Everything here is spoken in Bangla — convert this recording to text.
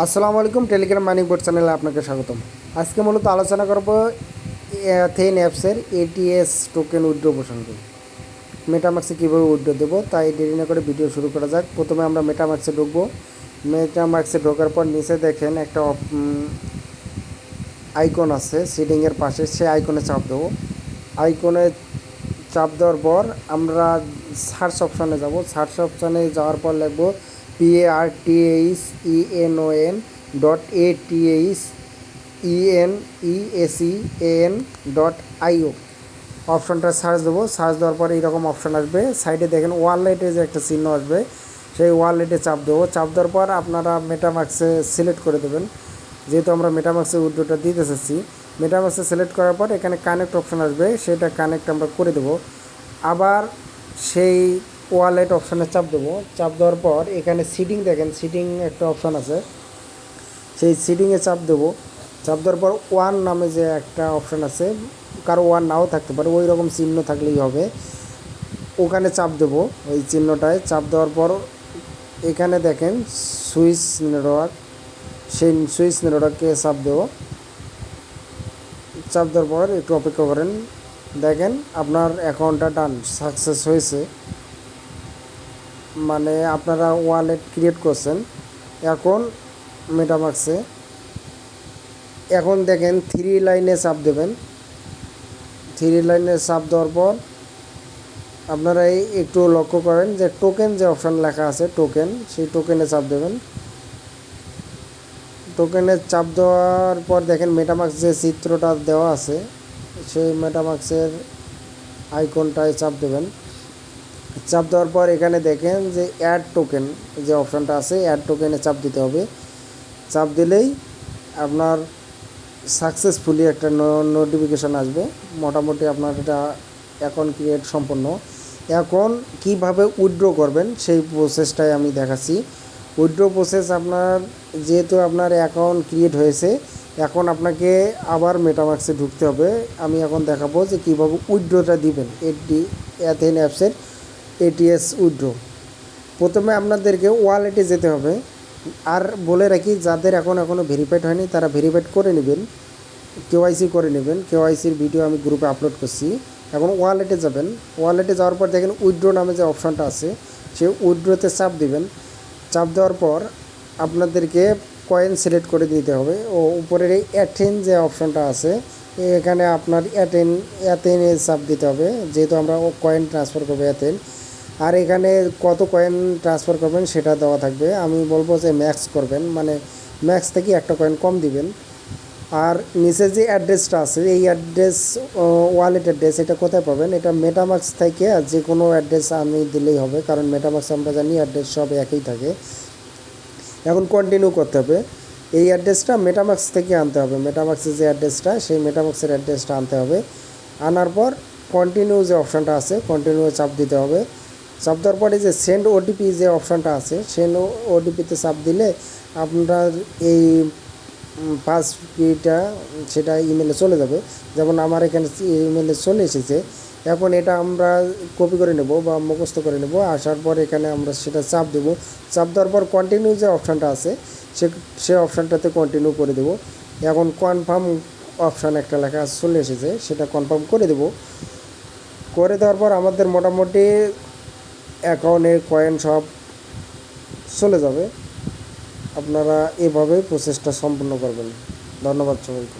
আসসালামু আলাইকুম, টেলিগ্রাম মানি বোর্ড চ্যানেলে আপনাকে স্বাগতম। আজকে মূলত আলোচনা করব অ্যাথেন অ্যাপসের এটিএস টোকেন উইথড্র প্রসঙ্গে। মেটামাক্সে কীভাবে উইথড্র দেবো তাই দেরি না করে ভিডিও শুরু করা যাক। প্রথমে আমরা মেটামাক্সে ঢুকবো। মেটামাক্সে ঢোকার পর নিচে দেখেন একটা আইকন আছে সিডিংয়ের পাশে, সেই আইকনে চাপ দেবো। আইকনে চাপ দেওয়ার পর আমরা সার্চ অপশানে যাব। সার্চ অপশানে যাওয়ার পর লিখব PARTHENON.ATHENESEAN.IO অপশানটা সার্চ দেবো। সার্চ দেওয়ার পরে এইরকম অপশান আসবে। সাইডে দেখেন ওয়ালেটে যে একটা চিহ্ন আসবে, সেই ওয়ালেটে চাপ দেবো। চাপ দেওয়ার পর আপনারা মেটামাক্সে সিলেক্ট করে দেবেন। যেহেতু আমরা মেটামাক্সে উইথড্রটা দিতে চাচ্ছি, মেটামাক্সে সিলেক্ট করার পর এখানে কানেক্ট অপশান আসবে, সেটা কানেক্ট আমরা করে দেবো। আবার সেই ওয়ালেট অপশানে চাপ দেবো। চাপ দেওয়ার পর এখানে সিডিং দেখেন, সিডিং একটা অপশান আছে, সেই সিডিংয়ে চাপ দেবো। চাপ দেওয়ার পর ওয়ান নামে যে একটা অপশান আছে, কারো ওয়ান নাও থাকতে পারে, ওই রকম চিহ্ন থাকলেই হবে, ওখানে চাপ দেবো। ওই চিহ্নটায় চাপ দেওয়ার পর এখানে দেখেন সুইচ নেটওয়ার্ক, সেই সুইচ নেটওয়ার্ককে চাপ দেবো। চাপ দেওয়ার পর একটু অপেক্ষা করেন, দেখেন আপনার অ্যাকাউন্টটা ডান সাকসেস হয়েছে। মানে আপনারা ওয়ালেট ক্রিয়েট করছেন। এখন মেটামাক্সে এখন দেখেন থ্রি লাইনে চাপ দেবেন। থ্রি লাইনে চাপ দেওয়ার পর আপনারা একটু লক্ষ্য করেন যে টোকেন যে অপশান লেখা আছে টোকেন, সেই টোকেনে চাপ দেবেন। টোকেনে চাপ দেওয়ার পর দেখেন মেটামাক্স যে চিত্রটা দেওয়া আছে, সেই মেটামাক্সের আইকনটায় চাপ দেবেন। চাপ দেওয়ার পর এখানে দেখেন যে অ্যাড টোকেন যে অপশানটা আছে, অ্যাড টোকেনে চাপ দিতে হবে। চাপ দিলেই আপনার সাকসেসফুলি একটা নোটিফিকেশান আসবে। মোটামুটি আপনার এটা অ্যাকাউন্ট ক্রিয়েট সম্পন্ন। এখন কিভাবে উইথড্র করবেন সেই প্রসেসটাই আমি দেখাচ্ছি। উইথড্র প্রসেস, আপনার যেহেতু আপনার অ্যাকাউন্ট ক্রিয়েট হয়েছে, এখন আপনাকে আবার মেটামাক্সে ঢুকতে হবে। আমি এখন দেখাবো যে কীভাবে উইথড্রটা দিবেন অ্যাথেন অ্যাপসের এটিএস উইথড্র। প্রথমে আপনাদেরকে ওয়ালেটে যেতে হবে। আর বলে রাখি, যাদের এখনও ভেরিফাইড হয়নি তারা ভেরিফাইড করে নেবেন, কেওয়াইসি করে নেবেন। কেওয়াইসির ভিডিও আমি গ্রুপে আপলোড করছি। এখন ওয়ালেটে যাবেন। ওয়ালেটে যাওয়ার পর দেখেন উইথড্র নামে যে অপশানটা আছে, সেই উইথড্রতে চাপ দিবেন। চাপ দেওয়ার পর আপনাদেরকে কয়েন সিলেক্ট করে দিতে হবে। ও উপরের এই অ্যাথেন যে অপশানটা আছে, এখানে আপনার অ্যাথেনে চাপ দিতে হবে, যেহেতু আমরা কয়েন ট্রান্সফার করবো অ্যাথেন। আর এখানে কত কয়েন ট্রান্সফার করবেন সেটা দেওয়া থাকবে। আমি বলবো যে ম্যাক্স করবেন, মানে ম্যাক্স থেকে একটা কয়েন কম দিবেন। আর নিচে যে অ্যাড্রেসটা আছে, এই অ্যাড্রেস ওয়ালেট অ্যাড্রেস, এটা কোথায় পাবেন? এটা মেটামাক্স থেকে যে কোনো অ্যাড্রেস আমি দিলেই হবে, কারণ মেটামাক্স আমরা জানি অ্যাড্রেস সব একই থাকে। এখন কন্টিনিউ করতে হবে। এই অ্যাড্রেসটা মেটামাক্স থেকে আনতে হবে। মেটামাক্সের যে অ্যাড্রেসটা, সেই মেটামাক্সের অ্যাড্রেসটা আনতে হবে। আনার পর কন্টিনিউ যে অপশানটা আছে, কন্টিনিউ চাপ দিতে হবে। চাপ দেওয়ার পরে যে সেন্ড ওটিপি যে অপশানটা আছে, সেন্ড ওটিপিতে চাপ দিলে আপনার এই পাসওয়ার্ডটা সেটা ইমেলে চলে যাবে। যেমন আমার এখানে ইমেলে চলে এসেছে। এখন এটা আমরা কপি করে নেব বা মুখস্থ করে নেব। আসার পর এখানে আমরা সেটা চাপ দেবো। চাপ দেওয়ার পর কন্টিনিউ যে অপশানটা আছে, সে অপশানটাতে কন্টিনিউ করে দেবো। এখন কনফার্ম অপশান একটা লেখা চলে এসেছে, সেটা কনফার্ম করে দেব। করে দেওয়ার পর আমাদের মোটামুটি অ্যাকাউন্টে কয়েন সব চলে যাবে। আপনারা এভাবে প্রসেসটা সম্পূর্ণ করবেন। ধন্যবাদ সবাইকে।